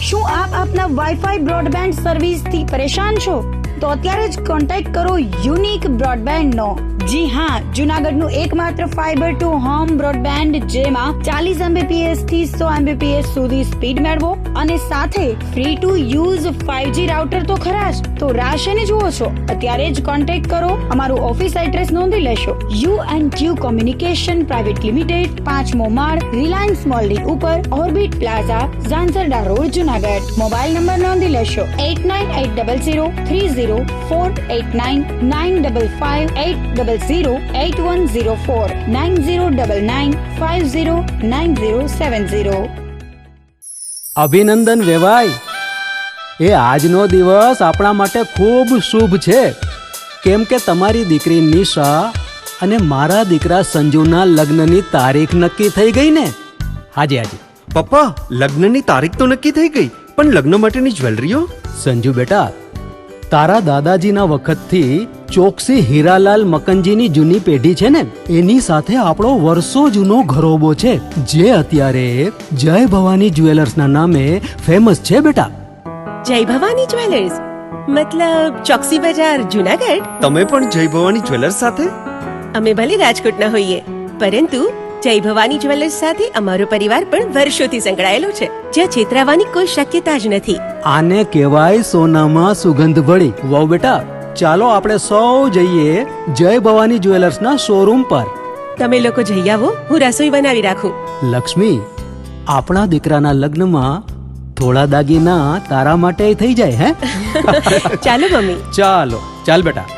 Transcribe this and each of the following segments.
શું આપ આપના વાઈફાઈ બ્રોડબેન્ડ સર્વિસથી પરેશાન છો? તો અત્યારે જ કોન્ટેક્ટ કરો યુનિક બ્રોડબેન્ડનો. જી હા, જૂનાગઢનું એકમાત્ર ફાઈબર ટુ હોમ બ્રોડબેન્ડ, જેમાં 40 Mbps થી 100 Mbps સુધી સ્પીડ મેળવો અને સાથે free to use 5G router તો ખરા જ. તો રાહ શેની જુઓ છો? અત્યારે જ કોન્ટેક્ટ કરો. અમારું ઓફિસ એડ્રેસ નોંધી લેશો. U&Q કોમ્યુનિકેશન પ્રાઇવેટ લિમિટેડ, 5મો માળ, રિલાયન્સ મોલની ઉપર, orbit plaza, Zanzarda road, Junagadh. Mobile number નોંધી લેશો 89800304899558008104 9099509070. અભિનંદન વેવાય. એ આજનો દિવસ આપણા માટે ખૂબ શુભ છે, કેમ કે તમારી દીકરી નિશા અને મારા દીકરા સંજુના લગ્નની તારીખ નક્કી થઈ ગઈ ને. હાજી હાજી પપ્પા, લગ્નની તારીખ તો નક્કી થઈ ગઈ, પણ લગ્ન માટેની જ્વેલરીઓ? સંજુ બેટા, તારા દાદાજીના વખતથી ચોકસી હીરાલાલ મકનજીની જૂની પેઢી છે ને, એની સાથે આપણો વર્ષો જૂનો ઘરોબો છે, જે અત્યારે જય ભવાની જ્વેલર્સના નામે ફેમસ છે બેટા. જય ભવાની જ્વેલર્સ મતલબ ચોકસી બજાર, જૂનાગઢ? તમે પણ જય ભવાની જ્વેલર્સ સાથે? અમે ભલે રાજકોટના હોઈએ, પરંતુ જય ભવાની જ્વેલર્સ સાથે અમારો પરિવાર પણ વર્ષોથી સંકળાયેલો છે, જ્યાં છેતરાવાની કોઈ શક્યતા જ નથી. આને કહેવાય સોનામાં સુગંધ ભળી. વાવ બેટા, ચાલો આપણે સૌ જઈએ જય ભવાની જ્વેલર્સના શોરૂમ પર. તમે લોકો જઈ આવો, હું રસોઈ બનાવી રાખું. લક્ષ્મી, આપણા દીકરાના લગ્નમાં થોડા દાગીના તારા માટે થઈ જાય. હે ચાલો મમ્મી. ચાલો ચાલ બેટા.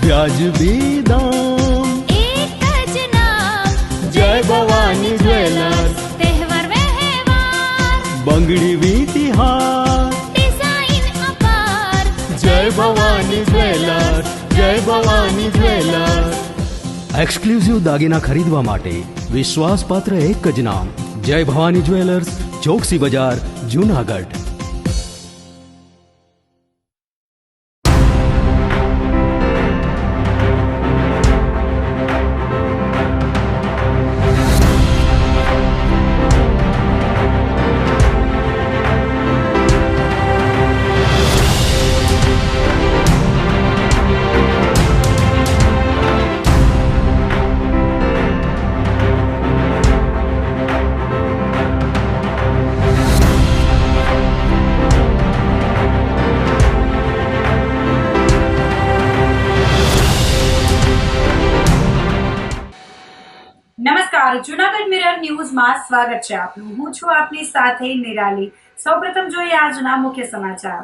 વ્યાજબી દામ, એક જ નામ, જય ભવાની જ્વેલર્સ. તહેવાર વ્યવહાર, બંગડી વીંટી હાર, ડિઝાઇન અપાર, જય ભવાની જ્વેલર્સ, જય ભવાની જ્વેલર્સ. એક્સક્લુઝિવ દાગીના ખરીદવા માટે વિશ્વાસપાત્ર એક જ નામ, જય ભવાની જ્વેલર્સ, ચોકસી બજાર, જૂનાગઢ. નમસ્કાર, જૂનાગઢ મિરર ન્યૂઝમાં સ્વાગત છે આપનું. હું છું આપની સાથે નિરાલી. સૌપ્રથમ જોઈએ આજના મુખ્ય સમાચાર.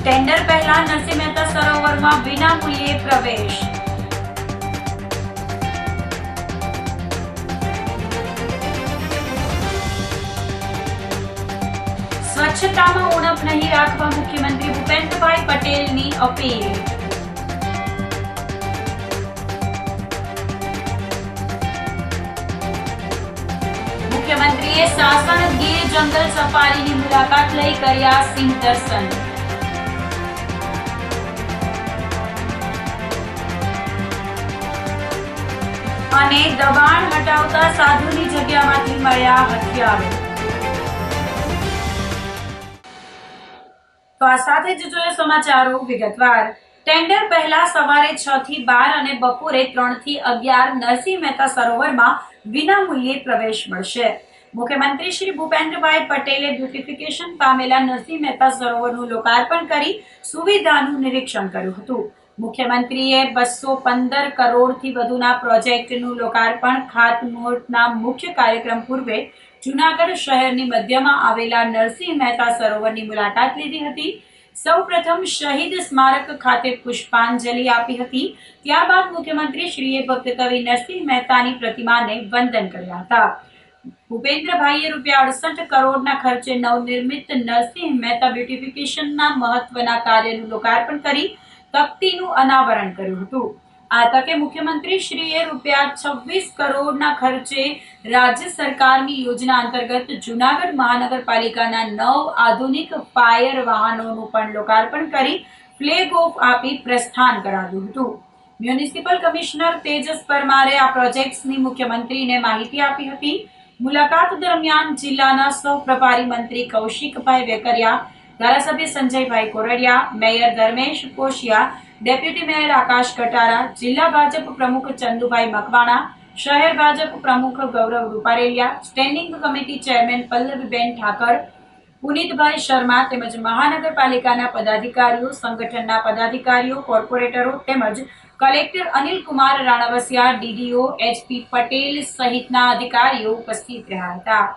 ટેન્ડર પહેલા નરસિંહ મહેતા સરોવરમાં વિનામૂલ્યે પ્રવેશ. સ્વચ્છતામાં ઉણપ નહીં રાખવા મુખ્યમંત્રી ભૂપેન્દ્રભાઈ પટેલની અપીલ. મુખ્યમંત્રીએ સાસણ ગીર જંગલ સફારીની મુલાકાત લઈ કર્યા સિંહ દર્શન. અને દબાણ હટાવતા સાધુની જગ્યામાંથી મળ્યા હથિયારો. તો આ સાથે જ જોઈએ સમાચારો વિગતવાર. ટેન્ડર પહેલા સવારે 6 થી 12 અને બપોરે 3 થી 11 નરસિંહ મહેતા સરોવરમાં વિનામૂલ્યે પ્રવેશ મળશે. મુખ્યમંત્રી શ્રી ભૂપેન્દ્રભાઈ પટેલે બ્યુટિફિકેશન પામેલા નરસિંહ મહેતા સરોવરનું લોકાર્પણ કરી સુવિધાનું નિરીક્ષણ કર્યું હતું. મુખ્યમંત્રીએ 215 કરોડથી વધુના પ્રોજેક્ટનું લોકાર્પણ ખાતમુહૂર્તના મુખ્ય કાર્યક્રમ પૂર્વે જૂનાગઢ શહેરની મધ્યમાં આવેલા નરસિંહ મહેતા સરોવરની મુલાકાત લીધી હતી. સૌપ્રથમ શહીદ સ્મારક ખાતે પુષ્પાંજલિ આપી હતી. ત્યારબાદ મુખ્યમંત્રી શ્રીએ ભક્ત કવિ નરસિંહ મહેતાની પ્રતિમાને વંદન કર્યા હતા. ભૂપેન્દ્રભાઈએ ₹68 કરોડના ખર્ચે નવનિર્મિત નરસિંહ મહેતા બ્યુટિફિકેશનના મહત્વના કાર્યનું લોકાર્પણ કરી તકતીનું અનાવરણ કર્યું હતું. આ તકે મુખ્યમંત્રી શ્રીએ ₹26 કરોડના ખર્ચે રાજ્ય સરકારની યોજના અંતર્ગત જૂનાગઢ મહાનગરપાલિકાના 9 આધુનિક ફાયર વાહનોનું પણ લોકાર્પણ કરી ફ્લેગ ઓફ આપી પ્રસ્થાન કરાવ્યું હતું. મ્યુનિસિપલ કમિશનર તેજસ પરમારે આ પ્રોજેક્ટ્સની મુખ્યમંત્રીને માહિતી આપી હતી. મુલાકાત દરમિયાન જિલ્લાના સહપ્રભારી મંત્રી કૌશિકભાઈ વેકરિયા, ધારાસભ્ય Sanjaybhai Koradiya, mayor Dharmesh Koshiya, deputy mayor Akash Katara, જિલ્લા ભાજપ પ્રમુખ ચંદુભાઈ મકવાણા, શહેર ભાજપ પ્રમુખ Gaurav Ruparelia, standing committee chairman Pallaviben Thakar, Punitbhai Sharma તેમજ મહાનગરપાલિકાના પદાધિકારીઓ, સંગઠનના પદાધિકારીઓ, કોર્પોરેટરો તેમજ collector Anilkumar Ranavasiya, DDO HP Patel સહિતના અધિકારીઓ ઉપસ્થિત રહ્યા હતા.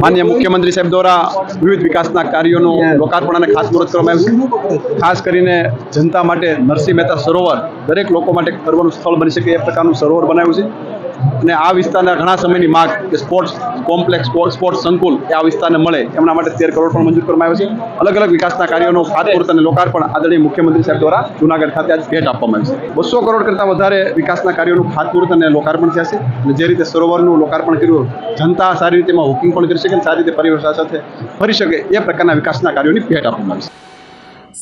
માનનીય મુખ્યમંત્રી સાહેબ દ્વારા વિવિધ વિકાસના કાર્યોનું લોકાર્પણ અને ખાતમુહૂર્ત કરવામાં આવ્યું છે. ખાસ કરીને જનતા માટે નરસિંહ મહેતા સરોવર દરેક લોકો માટે ફરવાનું સ્થળ બની શકે એ પ્રકારનું સરોવર બનાવ્યું છે. અને આ વિસ્તારના ઘણા સમયની માંગ કે સ્પોર્ટ્સ કોમ્પ્લેક્સ, સ્પોર્ટ્સ સંકુલ એ આ વિસ્તારને મળે એમના માટે 13 કરોડ પણ મંજૂર કરવામાં આવ્યો છે. અલગ અલગ વિકાસના કાર્યોનું ખાતમુહૂર્ત અને લોકાર્પણ આદરણીય મુખ્યમંત્રી સાહેબ દ્વારા જૂનાગઢ ખાતે આજ ભેટ આપવામાં આવી છે. 200 કરોડ કરતાં વધારે વિકાસના કાર્યોનું ખાતમુહૂર્ત અને લોકાર્પણ થયા છે. અને જે રીતે સરોવરનું લોકાર્પણ કર્યું, જનતા સારી રીતે એમાં વોકિંગ પણ કરી શકે, સારી રીતે પરિવાર સાથે ફરી શકે એ પ્રકારના વિકાસના કાર્યોની ભેટ આપવામાં આવી છે.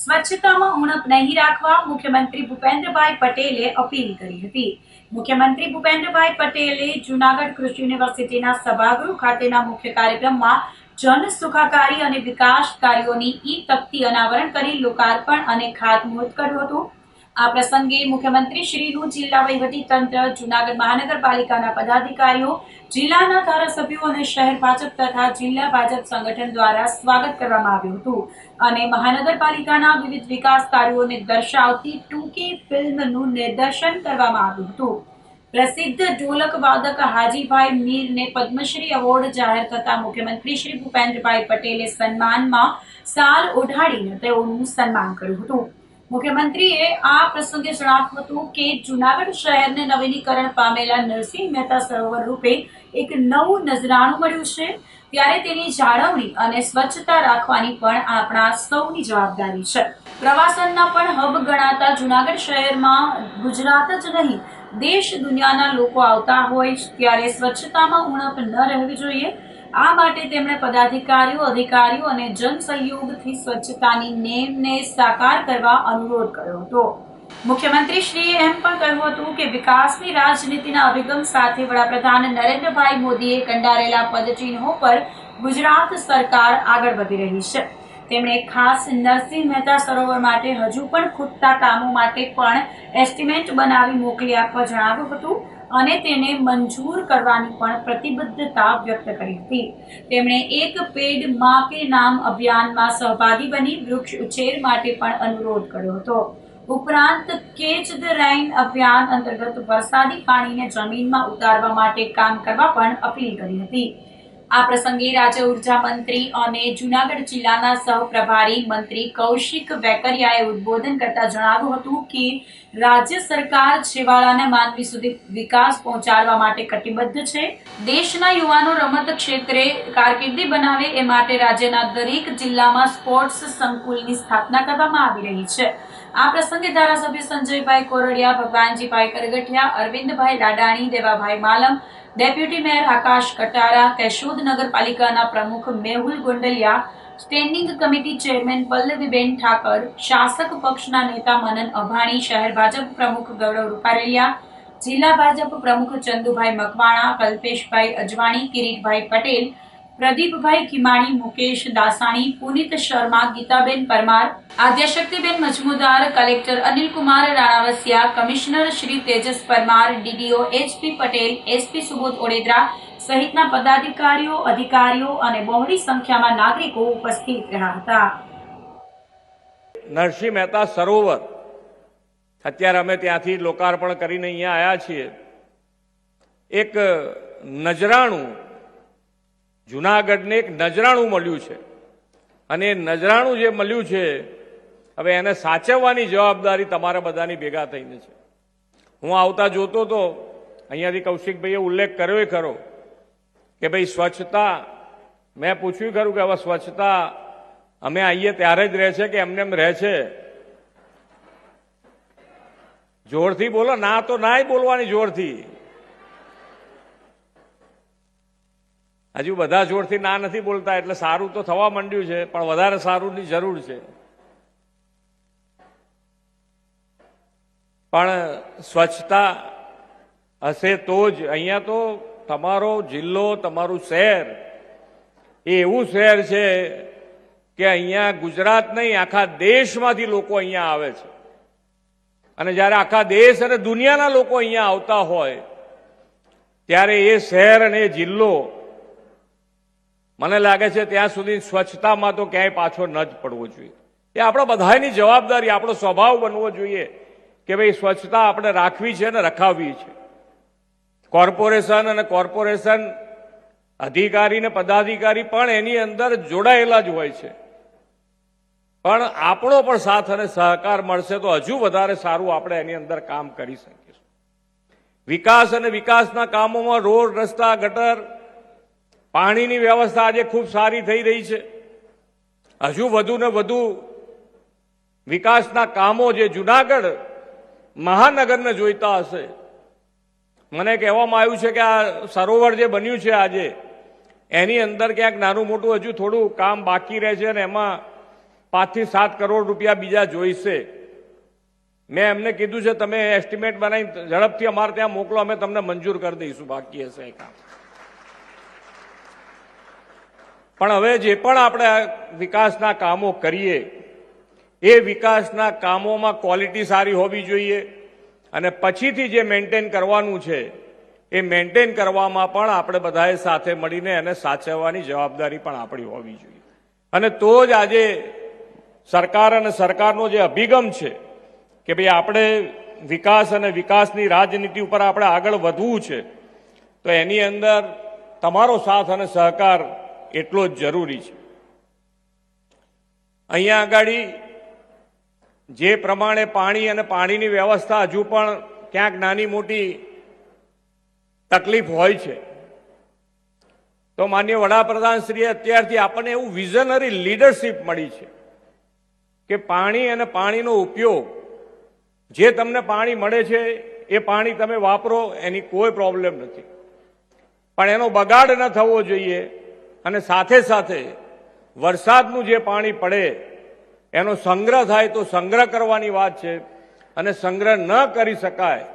સ્વચ્છતામાં ઉણપ નહીં રાખવા મુખ્યમંત્રી ભૂપેન્દ્રભાઈ પટેલે અપીલ કરી હતી. મુખ્યમંત્રી ભૂપેન્દ્રભાઈ પટેલે જૂનાગઢ કૃષિ યુનિવર્સિટીના સભાગૃહ ખાતેના મુખ્ય કાર્યક્રમમાં જન સુખાકારી અને વિકાસ કાર્યોની ઈ-તકતી અનાવરણ કરી લોકાર્પણ અને ખાતમુહૂર્ત કર્યું હતું. આ પ્રસંગે મુખ્યમંત્રી શ્રીનું જિલ્લા વહીવટી તંત્ર, જૂનાગઢ મહાનગરપાલિકાના પદાધિકારીઓ, જિલ્લાના ધારાસભ્યો અને શહેર ભાજપ તથા જિલ્લા ભાજપ સંગઠન દ્વારા સ્વાગત કરવામાં આવ્યું હતું અને મહાનગરપાલિકાના વિવિધ વિકાસ કાર્યોને દર્શાવતી ટૂંકી ફિલ્મનું નિદર્શન કરવામાં આવ્યું હતું. પ્રસિદ્ધ ઢોલક વાદક હાજીભાઈ મીરને પદ્મશ્રી એવોર્ડ જાહેર થતા મુખ્યમંત્રી શ્રી ભૂપેન્દ્રભાઈ પટેલે સન્માનમાં શાલ ઓઢાડીને તેઓનું સન્માન કર્યું હતું. મુખ્યમંત્રીએ આ પ્રસંગે જણાવ્યું હતું કે જૂનાગઢ શહેરને નવીનીકરણ પામેલા નરસિંહ મહેતા સરોવર રૂપે એક નવું નજરાણું મળ્યું છે, ત્યારે તેની જાળવણી અને સ્વચ્છતા રાખવાની પણ આપણા સૌની જવાબદારી છે. પ્રવાસનના પણ હબ ગણાતા જૂનાગઢ શહેરમાં ગુજરાત જ નહીં દેશ દુનિયાના લોકો આવતા હોય, ત્યારે સ્વચ્છતામાં ઉણપ ન રહેવી જોઈએ. આ માટે તેમણે પદાધિકારીઓ, અધિકારીઓ અને જન સહયોગથી સ્વચ્છતાની નેમને સાકાર કરવા અનુરોધ કર્યો હતો. મુખ્યમંત્રીશ્રીએ એમ પણ કહ્યું હતું કે વિકાસની રાજનીતિના અભિગમ સાથે વડાપ્રધાન નરેન્દ્રભાઈ મોદીએ કંડારેલા પદચિહ્નો પર ગુજરાત સરકાર આગળ વધી રહી છે. તેમણે ખાસ નરસિંહ મહેતા સરોવર માટે હજુ પણ ખૂટતા કામો માટે પણ એસ્ટિમેટ બનાવી મોકલી આપવા જણાવ્યું હતું અને તેને મંજૂર કરવાની પણ પ્રતિબદ્ધતા વ્યક્ત કરી હતી. તેમણે એક પેડ માં કે નામ અભિયાનમાં સહભાગી બની વૃક્ષ ઉછેર માટે પણ અનુરોધ કર્યો હતો. ઉપરાંત કેચ ધ રેઇન અભિયાન અંતર્ગત વરસાદી પાણીને જમીનમાં ઉતારવા માટે કામ કરવા પણ અપીલ કરી હતી. આ પ્રસંગે રાજ્ય ઉર્જા મંત્રી અને જૂનાગઢ જિલ્લાના સહપ્રભારી મંત્રી કૌશિક વેકરિયાએ ઉદ્બોધન કરતા જણાવ્યું હતું કે રાજ્ય સરકાર છેવાડાના માનવી સુધી વિકાસ પહોંચાડવા માટે કટિબદ્ધ છે. દેશના યુવાનો રમત ક્ષેત્રે કારકિર્દી બનાવે એ માટે રાજ્યના દરેક જિલ્લામાં સ્પોર્ટ્સ સંકુલની સ્થાપના કરવામાં આવી રહી છે. આ પ્રસંગે ધારાસભ્ય સંજયભાઈ કોરડિયા, ભગવાનજીભાઈ કરગઠિયા, અરવિંદભાઈ લાડાણી, દેવાભાઈ માલમ, ડેપ્યુટી મેયર આકાશ કટારા, કેશોદ નગરપાલિકાના પ્રમુખ Mehul Gondaliya, standing committee chairman Pallaviben Thakar, શાસક પક્ષના નેતા મનન અભાણી, શહેર ભાજપ પ્રમુખ ગૌરવ રૂપારેલિયા, જિલ્લા ભાજપ પ્રમુખ Chandubhai Makwana, Kalpeshbhai Ajwani, Kiritbhai Patel, Pradeepbhai Kimani, Mukesh Dasani, Punit Sharma, Geetaben Parmar, Adyashaktiben Majmudar, collector Anilkumar Ranavasiya, commissioner Shri Tejas Parmar, DDO HP Patel, SP Subodh Odedara સહિતના પદાધિકારીઓ, અધિકારીઓ અને બહોળી સંખ્યામાં નાગરિકો ઉપસ્થિત રહ્યા હતા. નરસિંહ મહેતા સરોવર અત્યારે અમે ત્યાંથી લોકાર્પણ કરીને અહીંયા આવ્યા છીએ. એક નજરાણું, જૂનાગઢને એક નજરાણું મળ્યું છે અને એ નજરાણું જે મળ્યું છે હવે એને સાચવવાની જવાબદારી તમારા બધાની ભેગા થઈને છે. હું આવતા જોતો તો અહીંયાથી કૌશિકભાઈએ ઉલ્લેખ કર્યો ખરો કે ભાઈ સ્વચ્છતા, મેં પૂછ્યું ખરું કે હવે સ્વચ્છતા અમે આવીએ ત્યારે જ રહે છે કે એમને એમ રહે છે? જોરથી બોલો, ના તો નાય બોલવાની જોરથી. હજુ બધા જોરથી ના નથી બોલતા એટલે સારું તો થવા માંડ્યું છે, પણ વધારે સારુંની જરૂર છે. પણ સ્વચ્છતા હશે તો જ. અહીંયા તો તમારો જિલ્લો, તમારું શહેર એ એવું શહેર છે કે અહીંયા ગુજરાત નહીં આખા દેશમાંથી લોકો અહીંયા આવે છે. અને જ્યારે આખા દેશ અને દુનિયાના લોકો અહીંયા આવતા હોય ત્યારે એ શહેર અને એ જિલ્લો મને લાગે છે ત્યાં સુધી સ્વચ્છતામાં તો ક્યાંય પાછો ન જ પડવો જોઈએ. એ આપણા બધાની જવાબદારી, આપણો સ્વભાવ બનવો જોઈએ કે ભાઈ સ્વચ્છતા આપણે રાખવી છે અને રખાવવી છે. કોર્પોરેશન અને કોર્પોરેશન અધિકારી ને પદાધિકારી પણ એની અંદર જોડાયેલા જ હોય છે. પણ આપણો પણ સાથ અને સહકાર મળશે તો હજુ વધારે સારું આપણે એની અંદર કામ કરી શકીશું. વિકાસ અને વિકાસના કામોમાં રોડ, રસ્તા, ગટર, પાણીની વ્યવસ્થા આજે ખૂબ સારી થઈ રહી છે. હજુ વધુ ને વધુ વિકાસના કામો જે જુનાગઢ મહાનગરને જોઈતા હશે. મને કહેવામાં આવ્યું છે કે આ સરોવર જે બન્યું છે આજે એની અંદર ક્યાંક નાનું મોટું હજુ થોડું કામ બાકી રહે છે અને એમાં 5 થી 7 કરોડ રૂપિયા બીજા જોઈશે. મેં એમને કીધું છે તમે એસ્ટિમેટ બનાવી ઝડપથી અમારે ત્યાં મોકલો, અમે તમને મંજૂર કરી દઈશું બાકી હશે એ કામ. પણ હવે જે પણ આપણે વિકાસના કામો કરીએ એ વિકાસના કામોમાં ક્વોલિટી સારી હોવી જોઈએ અને પછીથી જે મેન્ટેન કરવાનું છે એ મેન્ટેન કરવામાં પણ આપણે બધાએ સાથે મળીને એને સાચવવાની જવાબદારી પણ આપણી હોવી જોઈએ. અને તો જ આજે સરકાર અને સરકારનો જે અભિગમ છે કે ભાઈ આપણે વિકાસ અને વિકાસની રાજનીતિ ઉપર આપણે આગળ વધવું છે તો એની અંદર તમારો સાથ અને સહકાર એટલો જ જરૂરી છે. અહીંયા આગળ જે પ્રમાણે પાણી અને પાણીની વ્યવસ્થા હજુ પણ ક્યાંક નાની મોટી તકલીફ હોય છે તો માનનીય વડાપ્રધાનશ્રીએ અત્યારથી આપણને એવું વિઝનરી લીડરશીપ મળી છે કે પાણી અને પાણીનો ઉપયોગ, જે તમને પાણી મળે છે એ પાણી તમે વાપરો, એની કોઈ પ્રોબ્લેમ નથી, પણ એનો બગાડ ન થવો જોઈએ. અને સાથે સાથે વરસાદનું જે પાણી પડે એનો સંગ્રહ થાય તો સંગ્રહ કરવાની વાત છે. અને સંગ્રહ ન કરી શકાય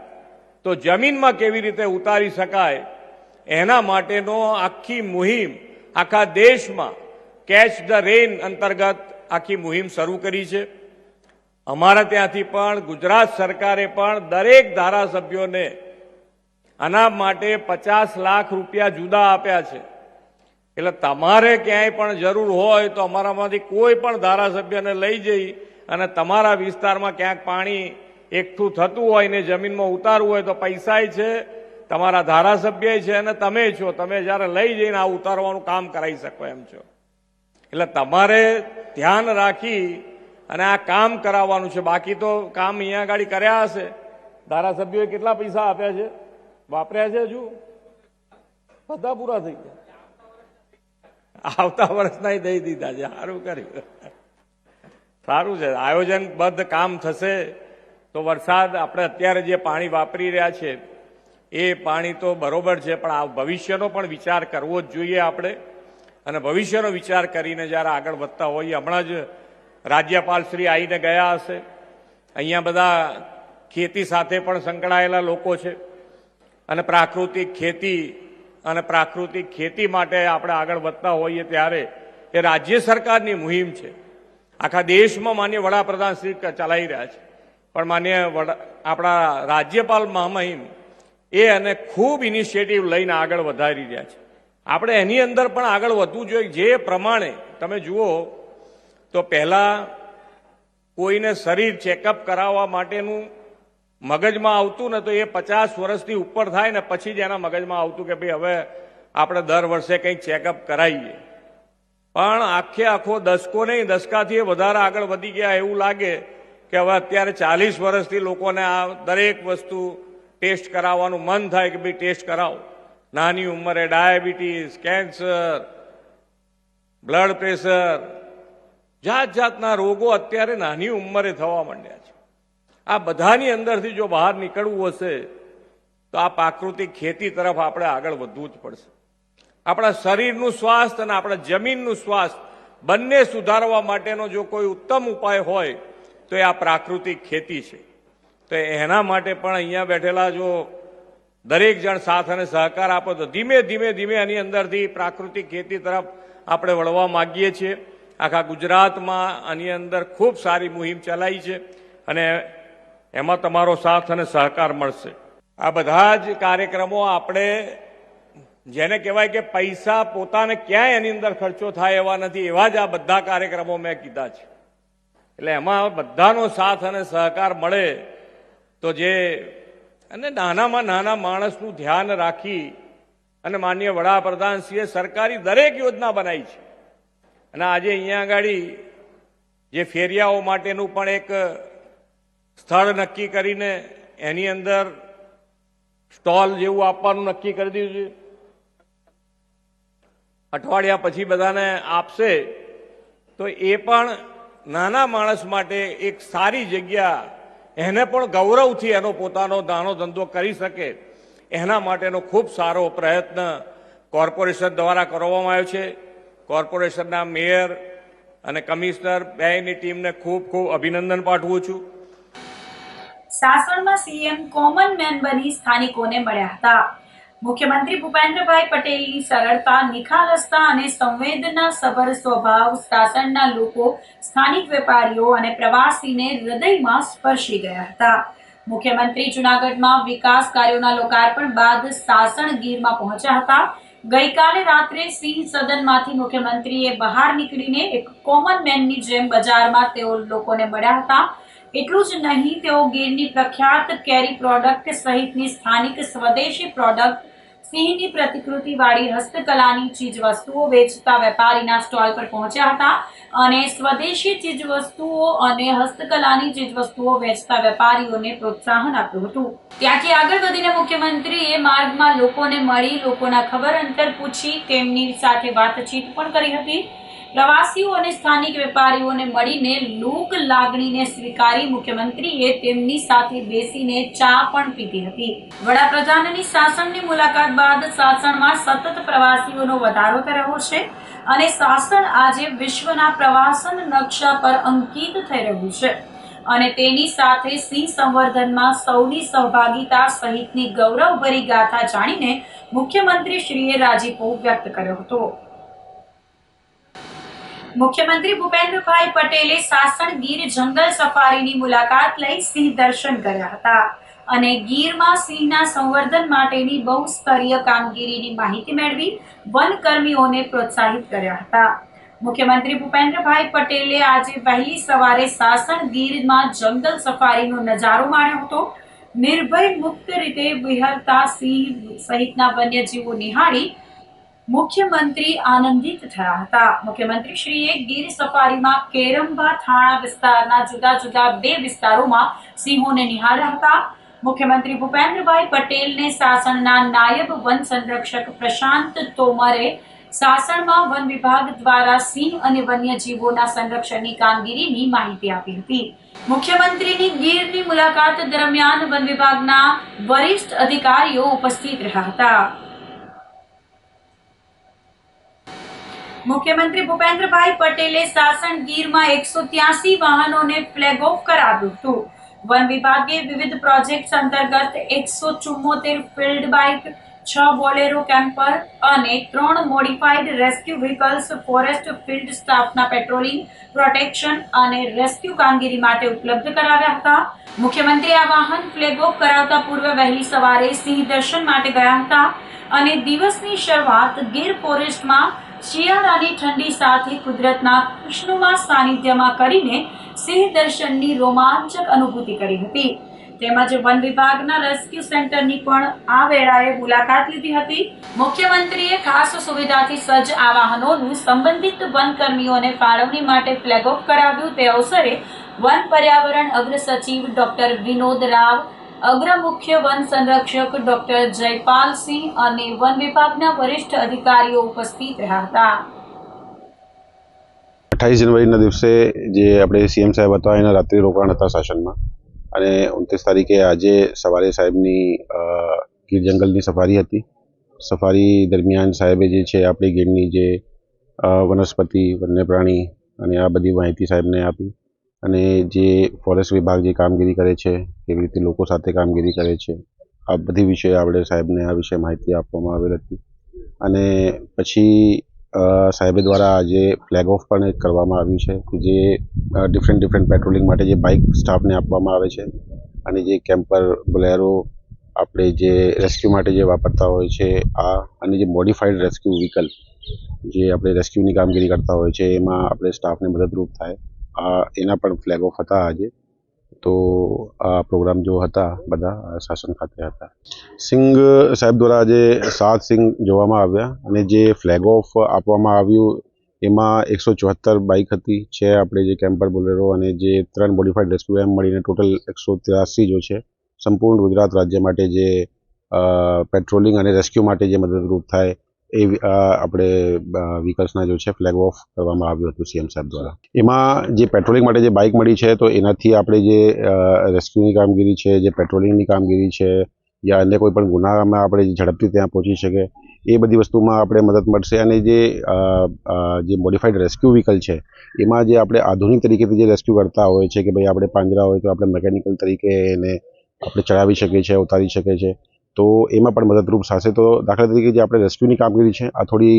તો જમીનમાં કેવી રીતે ઉતારી શકાય એના માટેનો આખી મુહિમ આખા દેશમાં કેચ ધ રેન અંતર્ગત આખી મુહિમ શરૂ કરી છે. અમારા ત્યાંથી પણ ગુજરાત સરકારે પણ દરેક ધારાસભ્યોને આના માટે 50 લાખ રૂપિયા જુદા આપ્યા છે. એટલે તમારે ક્યાંય પણ જરૂર હોય તો અમારામાંથી કોઈ પણ ધારાસભ્યને લઈ જઈ અને તમારા વિસ્તારમાં ક્યાંક પાણી એકઠું થતું હોય ને જમીનમાં ઉતારવું હોય તો પૈસાય છે, તમારા ધારાસભ્ય છે અને તમે છો. તમે જ્યારે લઈ જઈને આ ઉતારવાનું કામ કરાવી શકો એમ છો. એટલે તમારે ધ્યાન રાખી અને આ કામ કરાવવાનું છે. બાકી તો કામ અહીંયા આગળ કર્યા હશે. ધારાસભ્યોએ કેટલા પૈસા આપ્યા છે, વાપર્યા છે, હજુ બધા પૂરા થઈ ગયા. આવતા વર્ષના દઈ દીધા છે. સારું કર્યું, સારું છે. આયોજનબદ્ધ કામ થશે તો વરસાદ આપણે અત્યારે જે પાણી વાપરી રહ્યા છે એ પાણી તો બરોબર છે, પણ આ ભવિષ્યનો પણ વિચાર કરવો જ જોઈએ આપણે. અને ભવિષ્યનો વિચાર કરીને જ્યારે આગળ વધતા હોઈએ, હમણાં જ રાજ્યપાલ શ્રી આવીને ગયા હશે. અહીંયા બધા ખેતી સાથે પણ સંકળાયેલા લોકો છે અને પ્રાકૃતિક ખેતી અને પ્રાકૃતિક ખેતી માટે આપણે આગળ વધતા હોઈએ ત્યારે એ રાજ્ય સરકારની મુહિમ છે. આખા દેશમાં માન્ય વડાપ્રધાન શ્રી ચલાવી રહ્યા છે, પણ માન્ય આપણા રાજ્યપાલ મહામહિમ એ અને ખૂબ ઇનિશિયેટિવ લઈને આગળ વધારી રહ્યા છે. આપણે એની અંદર પણ આગળ વધવું જોઈએ. જે પ્રમાણે તમે જુઓ તો પહેલા કોઈને શરીર ચેકઅપ કરાવવા માટેનું મગજમાં આવતું ને તો એ 50 વર્ષથી ઉપર થાય ને પછી જ એના મગજમાં આવતું કે ભાઈ હવે આપણે દર વર્ષે કંઈક ચેકઅપ કરાવીએ. પણ આખો દસકો નહીં, દસકાથી વધારે આગળ વધી ગયા એવું લાગે કે હવે અત્યારે 40 વર્ષથી લોકોને આ દરેક વસ્તુ ટેસ્ટ કરાવવાનું મન થાય કે ભાઈ ટેસ્ટ કરાવો. નાની ઉંમરે ડાયાબિટીસ, કેન્સર, બ્લડ પ્રેશર, જાત જાતના રોગો અત્યારે નાની ઉંમરે થવા માંડ્યા છે. આ બધાની અંદરથી જો બહાર નીકળવું હશે તો આ પ્રાકૃતિક ખેતી તરફ આપણે આગળ વધવું જ પડશે. આપણા શરીરનું સ્વાસ્થ્ય અને આપણા જમીનનું સ્વાસ્થ્ય બંને સુધારવા માટેનો જો કોઈ ઉત્તમ ઉપાય હોય તો એ આ પ્રાકૃતિક ખેતી છે. તો એના માટે પણ અહીંયા બેઠેલા જો દરેક જણ સાથ અને સહકાર આપો તો ધીમે ધીમે ધીમે આની અંદરથી પ્રાકૃતિક ખેતી તરફ આપણે વળવા માંગીએ છીએ. આખા ગુજરાતમાં આની અંદર ખૂબ સારી મુહિમ ચલાવી છે અને એમાં તમારો સાથ અને સહકાર મળશે. આ બધા જ કાર્યક્રમો આપણે જેને કહેવાય કે પૈસા પોતાને ક્યાંય એની અંદર ખર્ચો થાય એવા નથી, એવા જ આ બધા કાર્યક્રમો મેં કીધા છે. એટલે એમાં બધાનો સાથ અને સહકાર મળે તો જે અને નાનામાં નાના માણસનું ધ્યાન રાખી અને માનનીય વડાપ્રધાનશ્રીએ સરકારી દરેક યોજના બનાવી છે. અને આજે અહીંયા આગળ જે ફેરિયાઓ માટેનું પણ એક સ્થળ નક્કી કરીને એની અંદર સ્ટોલ જેવું આપવાનું નક્કી કરી દીધું છે. અઠવાડિયા પછી બધાને આપશે તો એ પણ નાના માણસ માટે એક સારી જગ્યા, એને પણ ગૌરવથી એનો પોતાનો નાનો ધંધો કરી શકે એના માટેનો ખૂબ સારો પ્રયત્ન કોર્પોરેશન દ્વારા કરવામાં આવ્યો છે. કોર્પોરેશનના મેયર અને કમિશનર બેની ટીમને ખૂબ ખૂબ અભિનંદન પાઠવું છું. સાસણમાં સીએમ કોમન મેન બની સ્થાનિકોને મળ્યા હતા. મુખ્યમંત્રી ભૂપેન્દ્રભાઈ પટેલની સરળતા, નિખાલસતા અને સંવેદનાસભર સ્વભાવ સાસણના લોકો, સ્થાનિક વેપારીઓ અને પ્રવાસીને હૃદયમાં સ્પર્શી ગયા હતા. મુખ્યમંત્રી જૂનાગઢમાં વિકાસ કાર્યોના લોકાર્પણ બાદ સાસણ ગીરમાં પહોંચ્યા હતા. ગઈકાલે રાત્રે સિંહ સદનમાંથી મુખ્યમંત્રીએ બહાર નીકળીને એક કોમન મેનની જેમ બજારમાં તેઓ લોકોને મળ્યા હતા. એટલું જ નહીં, તેઓ ગીરની પ્રખ્યાત કેરી પ્રોડક્ટ સહિતની સ્થાનિક સ્વદેશી પ્રોડક્ટ, સિંહની પ્રતિકૃતિવાળી હસ્તકલાની ચીજવસ્તુઓ વેચતા વેપારીના સ્ટોલ પર પહોંચ્યા હતા અને સ્વદેશી ચીજવસ્તુઓ અને હસ્તકલાની ચીજવસ્તુઓ વેચતા વેપારીઓને પ્રોત્સાહન આપ્યું હતું. ત્યાંથી આગળ વધીને મુખ્યમંત્રીએ માર્ગમાં લોકોને મળી, લોકોના ખબર અંતર પૂછી, તેમની સાથે વાતચીત પણ કરી હતી. પ્રવાસીઓ અને સ્થાનિક વેપારીઓને મળીને લોક લાગણીને સ્વીકારી મુખ્યમંત્રીએ તેમની સાથે બેસીને ચા પણ પીધી હતી. વડાપ્રધાનની સાસણની મુલાકાત બાદ સાસણમાં સતત પ્રવાસીઓનો વધારો થઈ રહ્યો છે અને સાસણ આજે વિશ્વના પ્રવાસન નકશા પર અંકિત થઈ રહ્યું છે અને તેની સાથે સિંહ સંવર્ધનમાં સૌની સહભાગિતા સહિતની ગૌરવભરી ગાથા જાણીને મુખ્યમંત્રીશ્રીએ રાજીપો વ્યક્ત કર્યો હતો. મુખ્યમંત્રી ભૂપેન્દ્રભાઈ પટેલે સાસણ ગીર જંગલ સફારીની મુલાકાત લઈ સિંહ દર્શન કર્યા હતા અને ગીરમાં સિંહના સંવર્ધન માટેની બહુસ્તરીય કામગીરીની માહિતી મેળવી વનકર્મીઓને પ્રોત્સાહિત કર્યા હતા. મુખ્યમંત્રી ભૂપેન્દ્રભાઈ પટેલે આજે વહેલી સવારે સાસણ ગીરમાં જંગલ સફારીનો નજારો માણ્યો હતો. નિર્ભય મુક્ત રીતે વિહરતા સિંહ સહિતના વન્યજીવો નિહાળી મુખ્યમંત્રી આનંદિત થયા હતા. મુખ્યમંત્રીશ્રીએ ગીર સફારીમાં કેરંબા થાણા વિસ્તારના જુદા જુદા 2 વિસ્તારોમાં સિંહોને નિહાળ્યા હતા. મુખ્યમંત્રી ભૂપેન્દ્રભાઈ પટેલને સાસણના નાયબ વન સંરક્ષક પ્રશાંત તોમરે સાસણમાં વન વિભાગ દ્વારા સિંહ અને વન્યજીવોના સંરક્ષણની કામગીરીની માહિતી આપી હતી. મુખ્યમંત્રીની ગીરની મુલાકાત દરમિયાન વન વિભાગના વરિષ્ઠ અધિકારીઓ ઉપસ્થિત રહ્યા હતા. મુખ્યમંત્રી ભૂપેન્દ્રભાઈ પટેલે સાસણ ગીરમાં 183 વાહનોને ફ્લેગ ઓફ કરાવ્યું હતું. વન વિભાગે વિવિધ પ્રોજેક્ટ્સ અંતર્ગત 174 ફિલ્ડ બાઇક, 6 બોલેરો કેમ્પર અને 3 modified rescue vehicles forest field સ્ટાફના પેટ્રોલિંગ, પ્રોટેક્શન અને રેસ્ક્યુ કામગીરી માટે ઉપલબ્ધ કરાવ્યા હતા. મુખ્યમંત્રી આ વાહન ફ્લેગ ઓફ કરાવતા પૂર્વે વહેલી સવારે સિંહ દર્શન માટે ગયા હતા અને દિવસની શરૂઆત ગીર ફોરેસ્ટમાં શિયાળાની ઠંડી સાથે કુદરતના ખુશનુમા સાનિધ્યમાં કરીને સિંહ દર્શનની રોમાંચક અનુભૂતિ કરી હતી. તેમજ વન વિભાગના રેસ્ક્યુ સેન્ટરની પણ આ વેળાએ મુલાકાત લીધી હતી. મુખ્યમંત્રીએ ખાસ સુવિધાથી સજ્જ આ વાહનોનું સંબંધિત વનકર્મીઓને ફાળવણી માટે ફ્લેગ ઓફ કરાવ્યું. તે અવસરે વન પર્યાવરણ અગ્ર સચિવ ડોક્ટર વિનોદ રાવ, અગ્ર મુખ્ય વન સંરક્ષક ડોક્ટર જયપાલસિંહ અને વન વિભાગના વરિષ્ઠ અધિકારીઓ ઉપસ્થિત રહ્યા હતા. 28 જનવરીના દિવસે જે આપણે સીએમ સાહેબ હતા એના રાત્રિ રોકાણ હતા સાસણમાં. અને 29 તારીખે આજે સવારે સાહેબની ગીર જંગલની સફારી હતી. સફારી દરમિયાન સાહેબે જે છે આપણી ગીરની જે વનસ્પતિ, વન્ય પ્રાણી અને આ બધી માહિતી સાહેબને આપી. અને જે ફોરેસ્ટ વિભાગ જે કામગીરી કરે છે, કેવી રીતે લોકો સાથે કામગીરી કરે છે, આ બધી વિશે આપણે સાહેબને આ વિશે માહિતી આપવામાં આવેલ હતી. અને પછી સાહેબ દ્વારા આજે ફ્લેગ ઓફ પણ એક કરવામાં આવ્યું છે કે જે ડિફરન્ટ પેટ્રોલિંગ માટે જે બાઇક સ્ટાફને આપવામાં આવે છે અને જે કેમ્પર, બોલેરો આપણે જે રેસ્ક્યુ માટે જે વાપરતા હોય છે આ, અને જે મોડિફાઈડ રેસ્ક્યુ વ્હીકલ જે આપણે રેસ્ક્યુની કામગીરી કરતા હોય છે એમાં આપણે સ્ટાફને મદદરૂપ થાય એના પણ ફ્લેગ ઓફ હતા આજે. તો આ પ્રોગ્રામ જો હતા બધા શાસન ખાતે હતા. સિંગ સાહેબ દ્વારા આજે 7 સિંગ જોવામાં આવ્યા અને જે ફ્લેગ ઓફ આપવામાં આવ્યું એમાં 174 બાઇક હતી, 6 આપણે જે કેમ્પર, બોલેરો અને જે 3 મોડિફાઈડ રેસ્ક્યુ, એમ મળીને ટોટલ 183 જો છે સંપૂર્ણ ગુજરાત રાજ્ય માટે જે પેટ્રોલિંગ અને રેસ્ક્યુ માટે જે મદદરૂપ થાય એ આપણે વ્હીકલ્સના જો છે ફ્લેગ ઓફ કરવામાં આવ્યું હતું સીએમ સાહેબ દ્વારા. એમાં જે પેટ્રોલિંગ માટે જે બાઇક મળી છે તો એનાથી આપણે જે રેસ્ક્યુની કામગીરી છે, જે પેટ્રોલિંગની કામગીરી છે, યા અન્ય કોઈ પણ ગુનામાં આપણે ઝડપથી ત્યાં પહોંચી શકે એ બધી વસ્તુમાં આપણે મદદ મળશે. અને જે મોડિફાઈડ રેસ્ક્યુ વ્હીકલ છે એમાં જે આપણે આધુનિક તરીકેથી જે રેસ્ક્યુ કરતા હોય છે કે ભાઈ આપણે પાંજરા હોય તો આપણે મિકેનિકલ તરીકે એને આપણે ચડાવી શકીએ છીએ, ઉતારી શકીએ છીએ, તો એમાં પણ મદદરૂપ થશે. તો દાખલા તરીકે જે આપણે રેસ્ક્યુની કામગીરી છે આ થોડી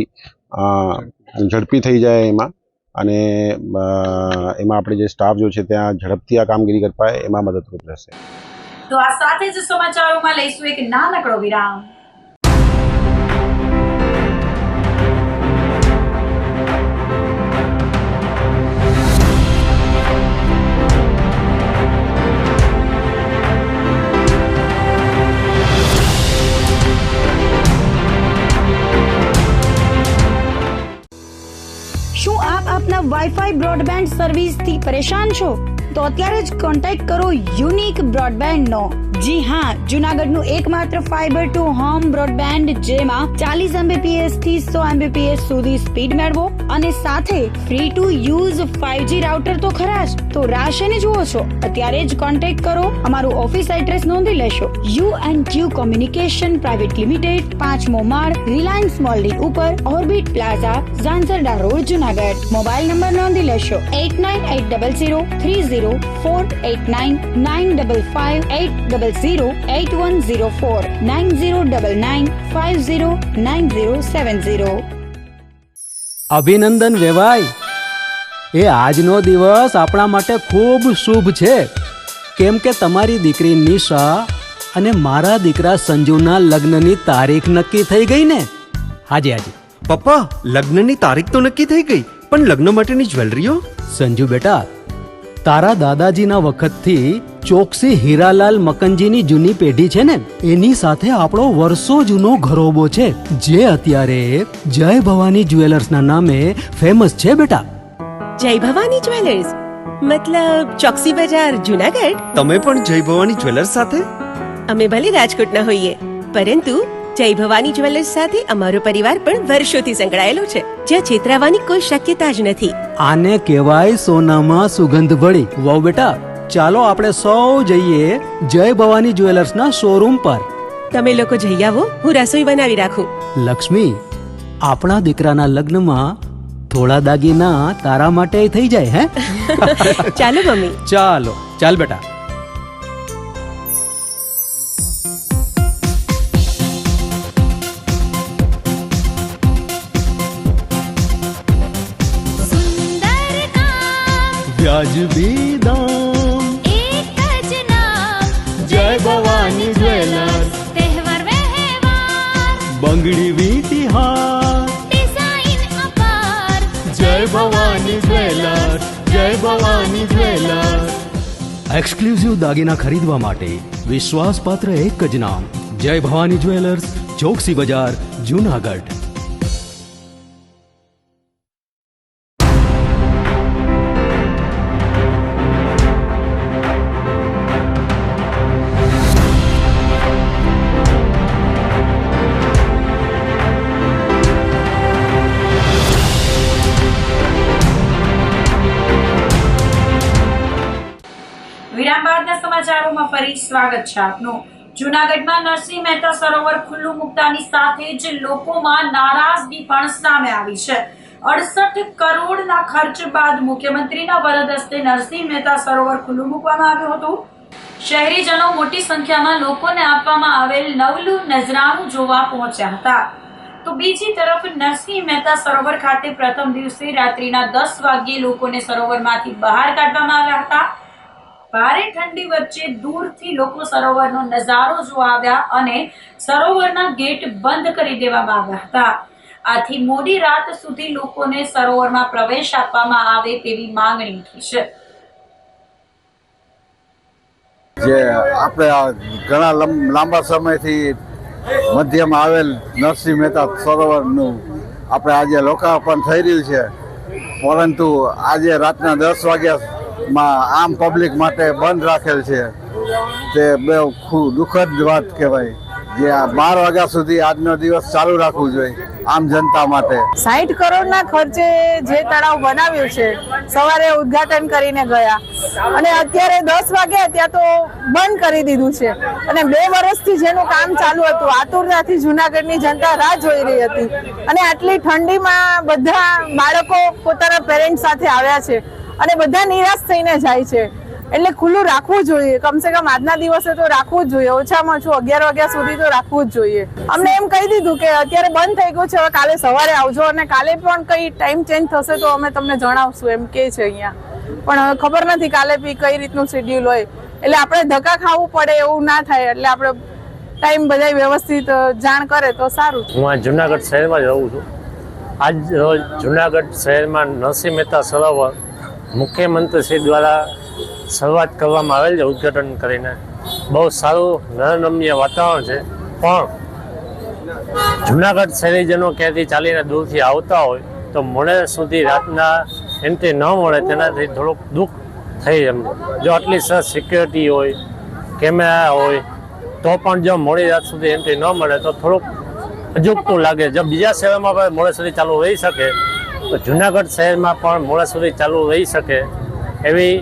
ઝડપી થઈ જાય એમાં, અને એમાં આપણે જે સ્ટાફ જો છે ત્યાં ઝડપથી આ કામગીરી કરી પાય એમાં મદદરૂપ રહેશે. તો આ સાથે જ સમાચારોમાં લઈશું એક નાનકડો વિરામ. શું આપ આપના વાઈફાઈ બ્રોડબેન્ડ સર્વિસથી પરેશાન છો? તો અત્યારે જ કોન્ટેક્ટ કરો યુનિક બ્રોડબેન્ડ નો. જી હા, જુનાગઢનું એકમાત્ર ફાઈબર ટુ હોમ બ્રોડબેન્ડ જેમાં 40 Mbps થી 100 Mbps સુધી સ્પીડ મેળવો અને સાથે free to use 5G router તો ખરા જ. તો રાહ શેને જુઓ છો? અત્યારે જ કોન્ટેક્ટ કરો. અમારું ઓફિસ એડ્રેસ નોંધી લેશો. U&Q કોમ્યુનિકેશન પ્રાઇવેટ લિમિટેડ, 5મો માળ, રિલાયન્સ મોલની ઉપર, orbit plaza, Zanzarda road, Junagadh. Mobile number નોંધી લેશો 89803048995580808104 9099509070. અભિનંદન વેવાય. એ આજનો દિવસ આપણા માટે ખૂબ શુભ છે, કેમ કે તમારી દીકરી નિશા અને મારા દીકરા સંજુના લગ્નની તારીખ નક્કી થઈ ગઈ ને. હાજી હાજી પપ્પા, લગ્નની તારીખ તો નક્કી થઈ ગઈ, પણ લગ્ન માટેની જ્વેલરીઓ? સંજુ બેટા, તારા દાદાજીના વખતથી ચોકસી હીરાલાલ મકનજીની જૂની પેઢી છે ને એની સાથે આપણો વર્ષો જૂનો ઘરોબો છે જે અત્યારે જય ભવાની જ્વેલર્સના નામે ફેમસ છે બેટા. જય ભવાની જ્વેલર્સ મતલબ ચોકસી બજાર, જુનાગઢ? તમે પણ જય ભવાની જ્વેલર્સ સાથે? અમે ભલે રાજકોટના હોઈએ, પરંતુ જય ભવાની જ્વેલર્સ સાથે અમારો પરિવાર પણ વર્ષોથી સંકળાયેલો છે, જ્યાં છેતરાવાની કોઈ શક્યતા જ નથી. આને કહેવાય સોનામાં સુગંધ ભળી. વહુ બેટા, ચાલો આપણે સૌ જઈએ જય ભવાની જ્વેલર્સના શોરૂમ પર. તમે લોકો જઈ આવો, હું રસોઈ બનાવી રાખું. લક્ષ્મી, આપણા દીકરાના લગ્નમાં થોડા દાગીના તારા માટે થઈ જાય. હે ચાલો મમ્મી. ચાલો ચાલ બેટા. સુંદર કામ વ્યાજબી દામ, એક જ નામ જય ભવાની જ્વેલર્સ. તહેવાર વ્યવહાર બંગડી વીટી હાર, ડિઝાઇન અપાર જય ભવાની જ્વેલર્સ, જય ભવાની જ્વેલર્સ. એક્સક્લુઝિવ દાગીના ખરીદવા માટે વિશ્વાસપાત્ર એક જ નામ, જય ભવાની જ્વેલર્સ, ચોકસી બજાર, જુનાગઢ. વિરામ વિરામ બાદના સમાચારોમાં ફરી સ્વાગત છે આપનું. જૂનાગઢમાં નરસિંહ મહેતા સરોવર ખુલ્લું મૂકતાની સાથે જ લોકોમાં નારાજગી પણ સામે આવી છે. 68 કરોડના ખર્ચ બાદ મુખ્યમંત્રીના વરદ હસ્તે નરસિંહ મહેતા સરોવર ખુલ્લું મૂકવામાં આવ્યું હતું. શહેરીજનો મોટી સંખ્યામાં લોકોને આપવામાં આવેલ નવલું નજરાણું જોવા પહોંચ્યા હતા. તો બીજી તરફ નરસિંહ મહેતા સરોવર ખાતે પ્રથમ દિવસે રાત્રિના 10 વાગ્યે લોકોને સરોવરમાંથી બહાર કાઢવામાં આવ્યા હતા. ભારે ઠંડી વચ્ચે દૂરથી લોકો સરોવરનો નજારો જોવા આવ્યા અને સરોવરના ગેટ બંધ કરી દેવામાં આવ્યા હતા. આથી મોડી રાત સુધી લોકોને સરોવરમાં પ્રવેશ આપવામાં આવે તેવી માંગણી ઉઠી છે. જે આપણે ઘણા લાંબા સમયથી મધ્યમાં આવેલ નરસિંહ મહેતા સરોવરનું આપણે આજે લોકાર્પણ થઈ રહ્યું છે, પરંતુ આજે રાતના 10 વાગ્યામાં આમ પબ્લિક માટે બંધ રાખેલ છે. તે બહુ ખૂબ દુઃખદ વાત કહેવાય. જે 12 વાગ્યા સુધી આજનો દિવસ ચાલુ રાખવું જોઈએ આમ જનતા માટે. 60 કરોડના ખર્ચે જે તળાવ બનાવ્યું છે, સવારે ઉદ્ઘાટન કરીને ગયા અને અત્યારે 10 વાગ્યા ત્યાં તો બંધ કરી દીધું છે. અને 2 વર્ષથી જેનું કામ ચાલુ હતું, આતુરતાથી જૂનાગઢની જનતા રાહ જોઈ રહી હતી અને આટલી ઠંડીમાં બધા બાળકો પોતાના પેરેન્ટ્સ સાથે આવ્યા છે અને બધા નિરાશ થઈને જાય છે. એટલે ખુલ્લું રાખવું જોઈએ, કમસે કમ આજના દિવસે તો રાખવું જ જોઈએ. ઓછામાં ઓછું 11 વાગ્યા સુધી તો રાખવું જ જોઈએ. અમને એમ કહી દીધું કે અત્યારે બંધ થઈ ગયું છે, હવે કાલે સવારે આવજો અને કાલે પણ કઈ ટાઈમ ચેન્જ થશે તો અમે તમને જણાવશું એમ કે છે અહીંયા. પણ હવે ખબર નથી કાલે બી કઈ રીતનું શેડ્યુલ હોય, એટલે આપણે ધક્કા ખાવું પડે એવું ના થાય. એટલે આપણે ટાઈમ બધા વ્યવસ્થિત જાણ કરે તો સારું. હું આ જુનાગઢ શહેરમાં જ રહું છું. આજ રોજ જુનાગઢ શહેરમાં નરસિંહ મહેતા સરોવર મુખ્યમંત્રી દ્વારા શરૂઆત કરવામાં આવેલ છે ઉદ્ઘાટન કરીને. બહુ સારું નરનમ્ય વાતાવરણ છે, પણ જુનાગઢ શહેરીજનો ક્યાંથી ચાલીને દૂરથી આવતા હોય તો મોડે સુધી રાતના એન્ટ્રી ન મળે તેનાથી થોડુંક દુઃખ થઈ એમ. જો આટલી સરસ સિક્યોરિટી હોય, કેમેરા હોય, તો પણ જો મોડી રાત સુધી એન્ટ્રી ન મળે તો થોડુંક અજુગતું લાગે. જો બીજા શહેરોમાં પણ મોડે સુધી ચાલુ રહી શકે તો જુનાગઢ શહેરમાં પણ મોડે સુધી ચાલુ રહી શકે એવી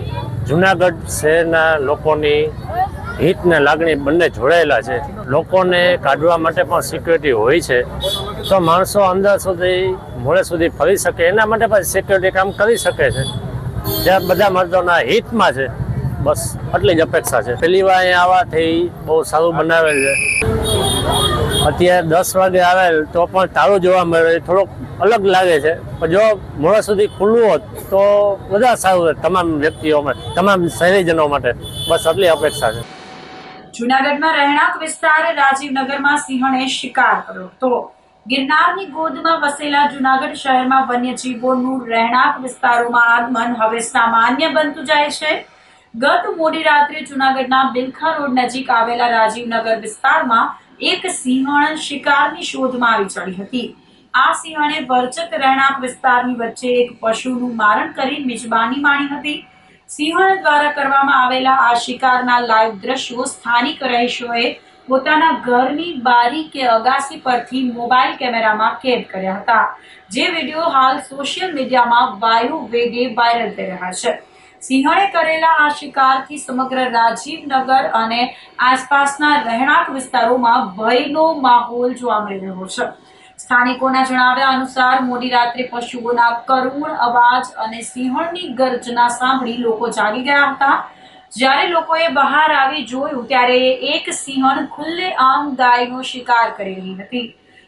જુનાગઢ શહેરના લોકોની હિત ને લાગણી બંને જોડાયેલા છે. લોકોને કાઢવા માટે પણ સિક્યોરિટી હોય છે, તો માણસો અંદર સુધી મોડે સુધી ફરી શકે એના માટે પણ સિક્યોરિટી કામ કરી શકે છે, જે બધા મર્દોના હિતમાં છે. બસ આટલી જ અપેક્ષા છે. પહેલી વાર અહીંયા આવવાથી બહુ સારું બનાવેલ છે. અત્યારે 10 વાગે આવેલ તો પણ તારું જોવા મળે, થોડોક અલગ લાગે છે. પણ જો મોડા સુધી ખુલ્લું હોત તો વધારે સારું રહે તમામ વ્યક્તિઓ માટે, તમામ શહેરીજનો માટે. બસ આટલી અપેક્ષા છે. જૂનાગઢમાં રહેણાંક વિસ્તાર રાજીવનગરમાં સિંહણે શિકાર કર્યો હતો. ગિરનારની ગોદમાં વસેલા જૂનાગઢ શહેરમાં વન્યજીવોનું રહેણાંક વિસ્તારોમાં આગમન હવે સામાન્ય બનતું જાય છે. ગત મોડી રાત્રે જૂનાગઢના બિલખા રોડ નજીક આવેલા રાજીવનગર વિસ્તારમાં એક સિંહણ શિકારની શોધમાં આવી ચડી હતી. આ સિંહણે બરચત રહેણાંક વિસ્તારની વચ્ચે એક પશુનું મારણ કરી મિજબાની માણી હતી. સિંહણ દ્વારા કરવામાં આવેલા આ શિકારના લાઈવ દ્રશ્યો સ્થાનિક રહીશોએ પોતાના ઘરની બારી કે અગાસી પરથી મોબાઈલ કેમેરામાં કેદ કર્યા હતા, જે વિડીયો હાલ સોશિયલ મીડિયામાં વાયુ વેગે વાયરલ થઈ રહ્યા છે. સિંહણે કરેલા આ શિકારથી સમગ્ર રાજીવનગર અને આસપાસના રહેણાંક વિસ્તારોમાં ભયનો માહોલ જોવા મળી રહ્યો છે. સ્થાનિકોના જણાવ્યા અનુસાર મોડી રાત્રે પશુઓના કરુણ અવાજ અને સિંહણની ગર્જના સાંભળી લોકો જાગી ગયા હતા. જ્યારે લોકોએ બહાર આવી જોયું ત્યારે એક સિંહણ ખુલ્લેઆમ ગાયનો શિકાર કરી રહી હતી.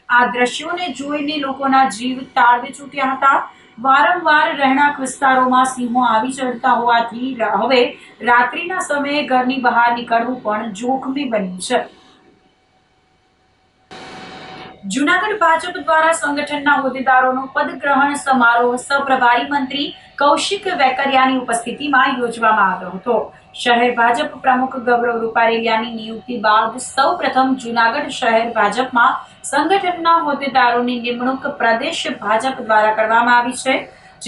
આ દ્રશ્યોને જોઈને લોકોના જીવ તાળવે છૂટ્યા હતા. વારંવાર રહેણાંક વિસ્તારોમાં સિંહો આવી ચડતા હોવાથી હવે રાત્રિના સમયે ઘરની બહાર નીકળવું પણ જોખમી બન્યું છે. જૂનાગઢ ભાજપ દ્વારા સંગઠનના હોદ્દેદારોનો પદગ્રહણ સમારોહ સહપ્રભારી મંત્રી કૌશિક વેકરિયાની ઉપસ્થિતિમાં યોજવામાં આવ્યો હતો. શહેર ભાજપ પ્રમુખ ગૌરવ રૂપારેલિયાની નિયુક્તિ બાદ સૌપ્રથમ જૂનાગઢ શહેર ભાજપમાં સંગઠનના હોદ્દેદારોની નિમણૂક પ્રદેશ ભાજપ દ્વારા કરવામાં આવી છે,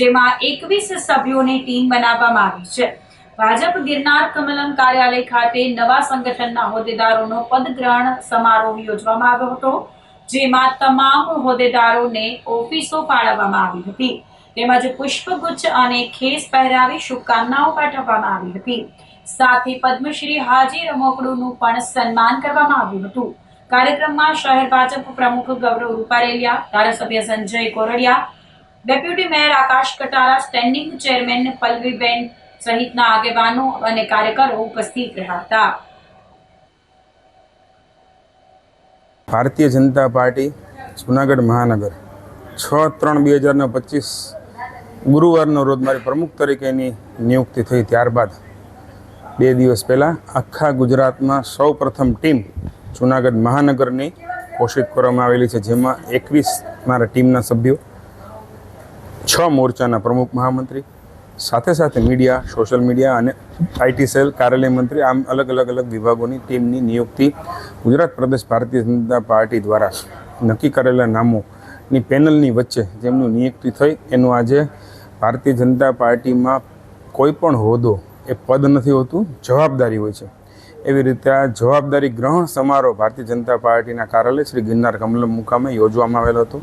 જેમાં 21 સભ્યોની ટીમ બનાવવામાં આવી છે. ભાજપ ગિરનાર કમલમ કાર્યાલય ખાતે નવા સંગઠનના હોદ્દેદારોનો પદગ્રહણ સમારોહ યોજવામાં આવ્યો હતો, જેમાં તમામ હોદ્દેદારોને ઓફિસો ફાળવવામાં આવી હતી, તેમજ પુષ્પગુચ્છ અને ખેસ પહેરાવી શુભકામનાઓ પાઠવવામાં આવી હતી. સાથે પદ્મશ્રી હાજી રમોકડુનું પણ સન્માન કરવામાં આવ્યું હતું. કાર્યક્રમમાં શહેર ભાજપ પ્રમુખ ગૌરવ રૂપારેલિયા, ધારાસભ્ય Sanjay Kordia, deputy mayor Akash Katara, standing chairman Pallaviben સહિતના આગેવાનો અને કાર્યકરો ઉપસ્થિત રહ્યા હતા. ભારતીય જનતા પાર્ટી જુનાગઢ મહાનગર 6/3/2025 ગુરુવારનો રોજ મારી પ્રમુખ તરીકેની નિયુક્તિ થઈ. ત્યારબાદ 2 દિવસ પહેલાં આખા ગુજરાતમાં સૌ પ્રથમ ટીમ જુનાગઢ મહાનગરની ઘોષિત કરવામાં આવેલી છે, જેમાં 21 મારા ટીમના સભ્યો, 6 મોરચાના પ્રમુખ મહામંત્રી, સાથે સાથે મીડિયા, સોશિયલ મીડિયા અને આઈટી સેલ, કાર્યાલય મંત્રી, આમ અલગ અલગ વિભાગોની ટીમની નિયુક્તિ ગુજરાત પ્રદેશ ભારતીય જનતા પાર્ટી દ્વારા નક્કી કરેલા નામોની પેનલની વચ્ચે જેમનું નિયુક્તિ થઈ એનું આજે ભારતીય જનતા પાર્ટીમાં કોઈ પણ હોદ્દો એ પદ નથી હોતું, જવાબદારી હોય છે. એવી રીતે આ જવાબદારી ગ્રહણ સમારોહ ભારતીય જનતા પાર્ટીના કાર્યાલય શ્રી ગિરનાર કમલમ મુકામે યોજવામાં આવેલો હતો.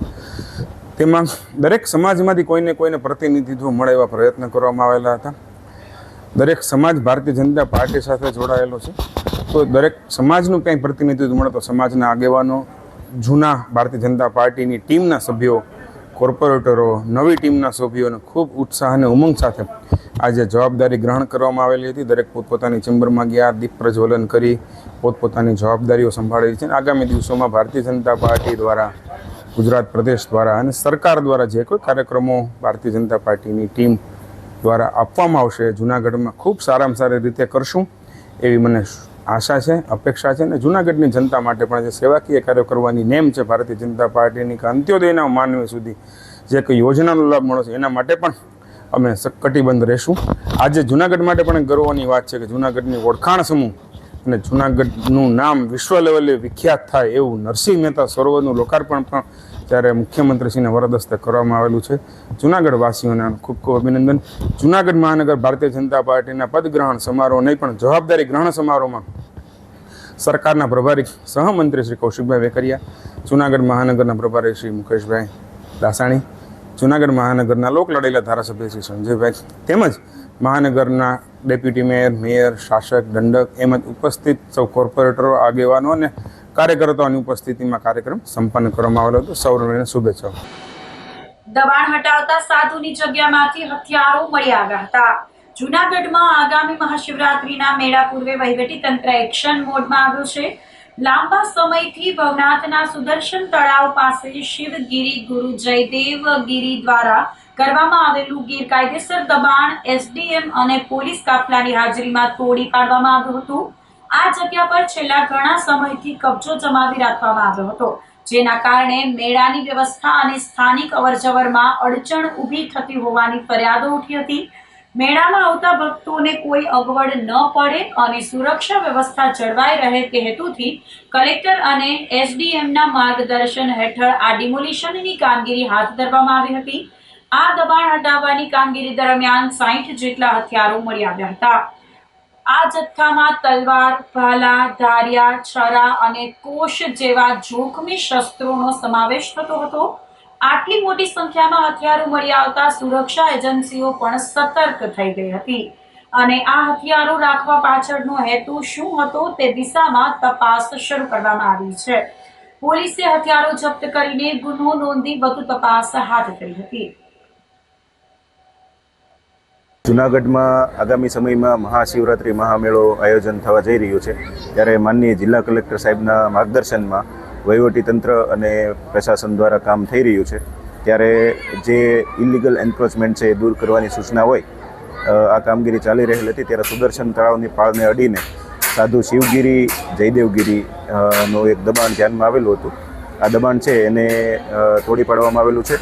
તેમાં દરેક સમાજમાંથી કોઈને પ્રતિનિધિત્વ મળે એવા પ્રયત્ન કરવામાં આવેલા હતા. દરેક સમાજ ભારતીય જનતા પાર્ટી સાથે જોડાયેલો છે, તો દરેક સમાજનું કંઈ પ્રતિનિધિત્વ મળે તો સમાજના આગેવાનો, જૂના ભારતીય જનતા પાર્ટીની ટીમના સભ્યો, કોર્પોરેટરો, નવી ટીમના સભ્યોને ખૂબ ઉત્સાહ અને ઉમંગ સાથે આજે જવાબદારી ગ્રહણ કરવામાં આવેલી હતી. દરેક પોતપોતાની ચેમ્બરમાં ગયા, દીપ પ્રજ્વલન કરી પોતપોતાની જવાબદારીઓ સંભાળેલી છે. આગામી દિવસોમાં ભારતીય જનતા પાર્ટી દ્વારા, ગુજરાત પ્રદેશ દ્વારા અને સરકાર દ્વારા જે કોઈ કાર્યક્રમો ભારતીય જનતા પાર્ટીની ટીમ દ્વારા આપવામાં આવશે, જૂનાગઢમાં ખૂબ સારામાં સારી રીતે કરશું એવી મને આશા છે, અપેક્ષા છે. અને જૂનાગઢની જનતા માટે પણ જે સેવાકીય કાર્યો કરવાની નેમ છે ભારતીય જનતા પાર્ટીની, કે અંત્યોદયના માનવી સુધી જે કોઈ યોજનાનો લાભ મળે છે એના માટે પણ અમે કટિબદ્ધ રહીશું. આજે જૂનાગઢ માટે પણ ગર્વની વાત છે કે જૂનાગઢની ઓળખાણ સમૂહ અને જૂનાગઢનું નામ વિશ્વ લેવલે વિખ્યાત થાય એવું નરસિંહ મહેતા સરોવરનું લોકાર્પણ પણ ત્યારે મુખ્યમંત્રીશ્રીના વરદ હસ્તે કરવામાં આવેલું છે. જૂનાગઢ વાસીઓને ખૂબ ખૂબ અભિનંદન. જૂનાગઢ મહાનગર ભારતીય જનતા પાર્ટીના પદગ્રહણ સમારોહ નહીં પણ જવાબદારી ગ્રહણ સમારોહમાં સરકારના પ્રભારી સહમંત્રી શ્રી કૌશિકભાઈ વેકરિયા, જૂનાગઢ મહાનગરના પ્રભારી શ્રી મુકેશભાઈ દાસાણી, જૂનાગઢ મહાનગરના લોકલડેલા ધારાસભ્ય શ્રી સંજયભાઈ તેમજ મહાનગરના ડેપ્યુટી મેયર, શાસક, દંડક એમ જ ઉપસ્થિત સૌ કોર્પોરેટરો, આગેવાનો અને કાર્યકર્તાઓની ઉપસ્થિતિમાં કાર્યક્રમ સંપન્ન કરવામાં આવેલો હતો. સૌને શુભેચ્છાઓ. દબાણ હટાવતા સાધુની જગ્યામાંથી હથિયારો મળી આવ્યા હતા. જૂનાગઢમાં આગામી મહાશિવરાત્રીના મેળા પૂર્વે વહીવટીતંત્ર એક્શન મોડમાં આવ્યું છે. લાંબા સમયથી ભવનાથના સુદર્શન તળાવ પાસે શિવગીરી ગુરુ જયદેવ ગીરી દ્વારા કરવામાં આવેલું ગેરકાયદેસર દબાણ એસડીએમ અને પોલીસ કાફલાની હાજરીમાં તોડી પાડવામાં આવ્યું હતું. આ જગ્યા પર છેલ્લા ઘણા સમયથી કબજો જમાવી રાખવામાં આવ્યો હતો, જેના કારણે મેળાની વ્યવસ્થા અને સ્થાનિક અવરજવરમાં અડચણ ઊભી થતી હોવાની ફરિયાદો ઉઠી હતી. મેળામાં આવતા ભક્તોને કોઈ અગવડ ન પડે અને સુરક્ષા વ્યવસ્થા જળવાઈ રહે તે હેતુથી કલેક્ટર અને એસડીએમના માર્ગદર્શન હેઠળ આ ડિમોલિશનની કામગીરી હાથ ધરવામાં આવી હતી. આ દબાણ હટાવવાની કામગીરી દરમિયાન 60 જેટલા હથિયારો મળી આવ્યા હતા. આ જથ્થામાં તલવાર, ભાલા, ધારિયા, છરા અને કોશ જેવા જોખમી શસ્ત્રોનો સમાવેશ થતો હતો. આટલી મોટી સંખ્યામાં હથિયારો મળી આવતા સુરક્ષા એજન્સીઓ પણ સતર્ક થઈ ગઈ હતી અને આ હથિયારો રાખવા પાછળનો હેતુ શું હતો તે દિશામાં તપાસ શરૂ કરવામાં આવી છે. પોલીસે હથિયારો જપ્ત કરીને ગુનો નોંધી વધુ તપાસ હાથ ધરી હતી. જૂનાગઢમાં આગામી સમયમાં મહાશિવરાત્રિ મહામેળો આયોજન થવા જઈ રહ્યું છે, ત્યારે માનનીય જિલ્લા કલેક્ટર સાહેબના માર્ગદર્શનમાં વહીવટીતંત્ર અને પ્રશાસન દ્વારા કામ થઈ રહ્યું છે. ત્યારે જે ઇલીગલ એન્ક્રોચમેન્ટ છે એ દૂર કરવાની સૂચના હોય આ કામગીરી ચાલી રહેલી હતી. ત્યારે સુદર્શન તળાવની પાળને અડીને સાધુ શિવગીરી, જયદેવગીરી નો એક દબાણ ધ્યાનમાં આવેલું હતું. આ દબાણ છે એને તોડી પાડવામાં આવેલું છે.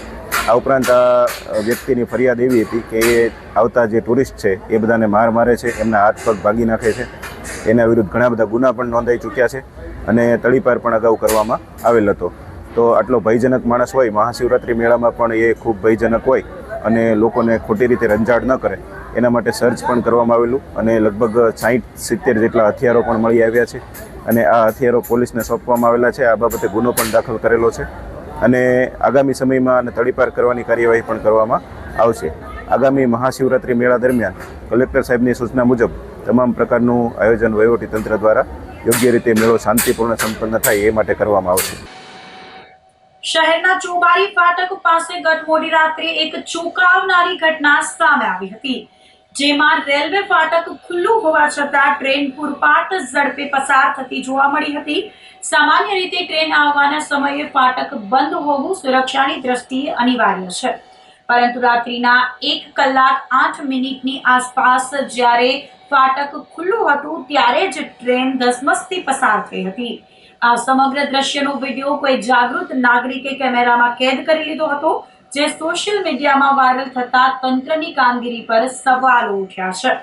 આ ઉપરાંત આ વ્યક્તિની ફરિયાદ એવી હતી કે એ આવતા જે ટુરિસ્ટ છે એ બધાને મારે છે, એમના હાથ પગ ભાગી નાખે છે. એના વિરુદ્ધ ઘણા બધા ગુના પણ નોંધાઈ ચૂક્યા છે અને તડીપાર પણ અગાઉ કરવામાં આવેલ હતો. તો આટલો ભયજનક માણસ હોય, મહાશિવરાત્રિ મેળામાં પણ એ ખૂબ ભયજનક હોય અને લોકોને ખોટી રીતે રંજાડ ન કરે એના માટે સર્ચ પણ કરવામાં આવેલું અને લગભગ 60-70 જેટલા હથિયારો પણ મળી આવ્યા છે અને આ હથિયારો પોલીસને સોંપવામાં આવેલા છે. આ બાબતે ગુનો પણ દાખલ કરેલો છે અને આગામી સમયમાં અને તડીપાર કરવાની કાર્યવાહી પણ કરવામાં આવશે. આગામી મહાશિવરાત્રિ મેળા દરમિયાન કલેક્ટર સાહેબની સૂચના મુજબ તમામ પ્રકારનું આયોજન વહીવટીતંત્ર દ્વારા યોગ્ય રીતે મેળો શાંતિપૂર્ણ સંપન્ન થાય એ માટે કરવામાં આવશે. શહેરના ચોબારી ફાટક પાસે ગત મોડી રાત્રે એક ચોંકાવનારી ઘટના સામે આવી હતી, જેમાં રેલવે ફાટક ખુલ્લું હોવા છતાં ટ્રેન પૂરપાટ ઝડપે પસાર થતી જોવા મળી હતી. સામાન્ય રીતે ટ્રેન આવવાના સમયે ફાટક બંધ હોવું સુરક્ષાની દ્રષ્ટિએ અનિવાર્ય છે, પરંતુ રાત્રિના 1 કલાક 8 મિનિટની આસપાસ જ્યારે ફાટક ખુલ્લું હતું ત્યારે જ ટ્રેન ધસમસથી પસાર થઈ હતી. આ સમગ્ર દ્રશ્યનો વિડીયો કોઈ જાગૃત નાગરિકે કેમેરામાં કેદ કરી લીધો હતો, જે સોશિયલ મીડિયામાં વાયરલ થતા તંત્રની કામગીરી પર સવાલો ઉઠ્યા છે.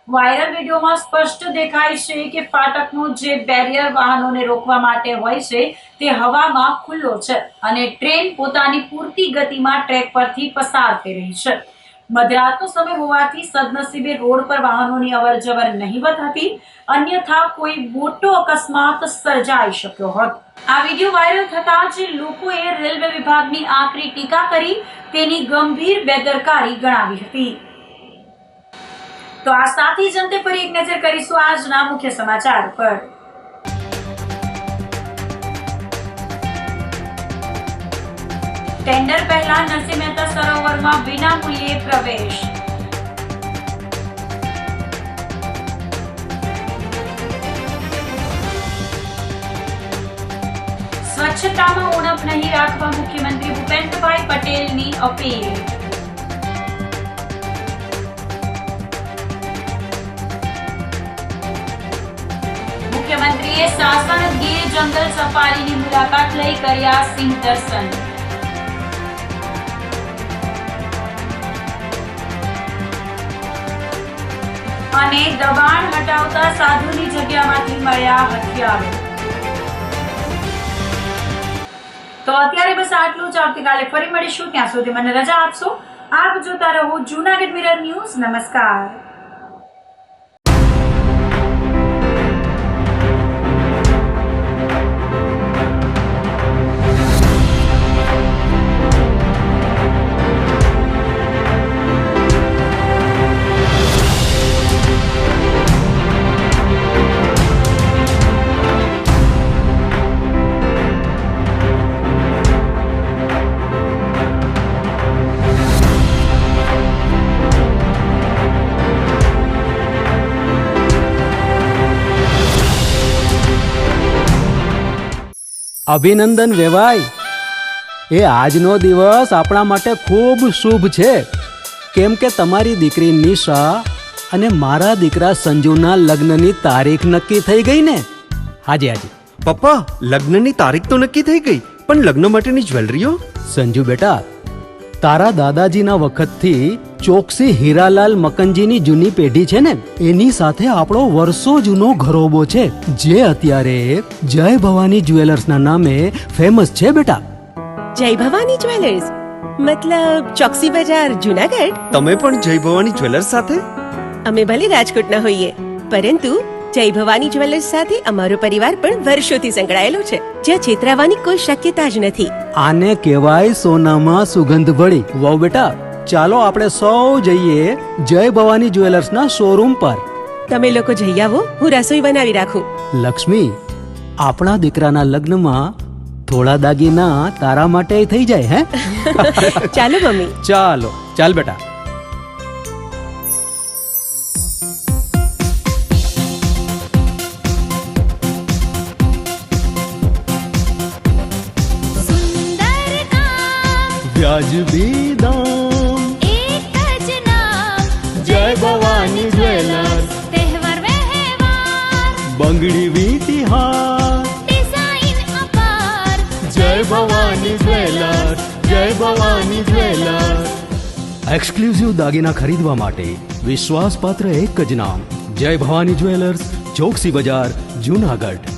વાયરલ વિડીયોમાં સ્પષ્ટ દેખાય છે કે ફાટકનો જે બેરિયર વાહનોને રોકવા માટે હોય છે તે હવામાં ખુલ્લો છે અને ટ્રેન પોતાની પૂરતી ગતિમાં ટ્રેક પરથી પસાર થઈ રહી છે. મધરાતનો સમય હોવાથી સદનસીબે રોડ પર વાહનોની અવરજવર નહીવત હતી, અન્યથા કોઈ મોટો અકસ્માત સર્જાઈ શક્યો હોત. આ વિડીયો વાયરલ થતા જ લોકોએ રેલવે વિભાગની આકરી ટીકા કરી તેની ગંભીર બેદરકારી ગણાવી હતી. તો આ સાથે જ અંતે ફરી એક નજર કરીશું આજના મુખ્ય સમાચાર પર. ટેન્ડર પહેલા નરસિંહ મહેતા સરોવરમાં વિનામૂલ્યે પ્રવેશ. સ્વચ્છતામાં ઉણપ નહીં રાખવા મુખ્યમંત્રી ભૂપેન્દ્રભાઈ પટેલની અપીલ. મુખ્યમંત્રીએ સાસણ ગીર જંગલ સફારીની મુલાકાત લઈ કર્યા સિંહ દર્શન. અને દબાણ હટાવતા સાધુની જગ્યામાંથી મળ્યા હથિયારો. તો અત્યારે બસ આટલું જ. આવતીકાલે ફરી મળીશું, ત્યાં સુધી મને રજા આપશો. આપ જોતા રહો જૂનાગઢ મિરર ન્યૂઝ. નમસ્કાર. અભિનંદન વેવાઈ, એ આજનો દિવસ આપણા માટે ખૂબ શુભ છે, કેમ કે તમારી દીકરી નિશા અને મારા દીકરા સંજુના લગ્નની તારીખ નક્કી થઈ ગઈ ને. હાજી હાજી પપ્પા, લગ્નની તારીખ તો નક્કી થઈ ગઈ, પણ લગ્ન માટેની જ્વેલરીઓ? સંજુ બેટા, તારા દાદાજીના વખતથી ચોકસી હીરાલાલ મકનજીની જૂની પેઢી છે ને, એની સાથે આપણો વર્ષો જૂનો ઘરોબો છે, જે અત્યારે જય ભવાની જ્વેલર્સના નામે ફેમસ છે બેટા. જય ભવાની જ્વેલર્સ મતલબ ચોકસી બજાર જુનાગઢ? તમે પણ જય ભવાની જ્વેલર્સ સાથે? અમે ભલે રાજકોટના હોઈએ, પરંતુ જય ભવાની જ્વેલર્સ સાથે અમારો પરિવાર પણ વર્ષોથી સંકળાયેલો છે, જ્યાં છેતરાવાની કોઈ શક્યતા જ નથી. આને કહેવાય સોનામાં સુગંધ ભળી. વાવ બેટા, ચાલો આપણે સૌ જઈએ જય ભવાની જ્વેલર્સના શોરૂમ પર. તમે લોકો જઈ આવો, હું રસોઈ બનાવી રાખું. લક્ષ્મી, આપણા દીકરાના લગ્નમાં થોડા દાગીના તારા માટે થઈ જાય. હે ચાલો મમ્મી. ચાલો ચાલ બેટા. વ્યાજબી દામ, એક જ નામ, જય ભવાની જ્વેલર્સ. તહેવાર વ્યવહાર, બંગડી વીંટી હાર, ડિઝાઇન અપાર, જય ભવાની જ્વેલર્સ, જય ભવાની જ્વેલર્સ. એક્સક્લુઝિવ દાગીના ખરીદવા માટે વિશ્વાસપાત્ર એક જ નામ, જય ભવાની જ્વેલર્સ, ચોકસી બજાર, જૂનાગઢ.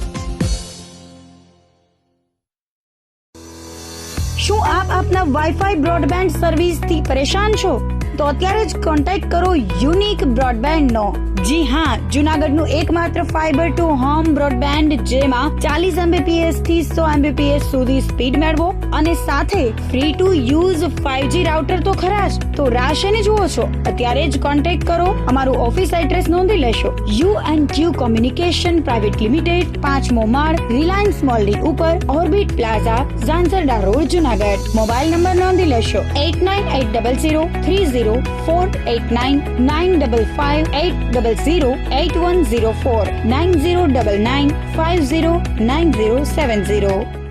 શું આપ આપના વાઈફાઈ બ્રોડબેન્ડ સર્વિસથી પરેશાન છો? તો અત્યારે જ કોન્ટેક્ટ કરો યુનિક બ્રોડબેન્ડનો. જી હા, જુનાગઢનું એકમાત્ર ફાઈબર ટુ હોમ બ્રોડબેન્ડ જેમાં 40 Mbps થી 100 Mbps સુધી સ્પીડ મેળવો અને સાથે free to use 5G router તો ખરા જ. તો રાહ શેની જુઓ છો? અત્યારે જ કોન્ટેક્ટ કરો. અમારું ઓફિસ એડ્રેસ નોંધી લેશો. U&Q કોમ્યુનિકેશન પ્રાઇવેટ લિમિટેડ, 5મો માળ, રિલાયન્સ મોલની ઉપર, orbit plaza, Zanzarda road, Junagadh. Mobile number નોંધી લેશો 8980030489 9558008104 9099509070.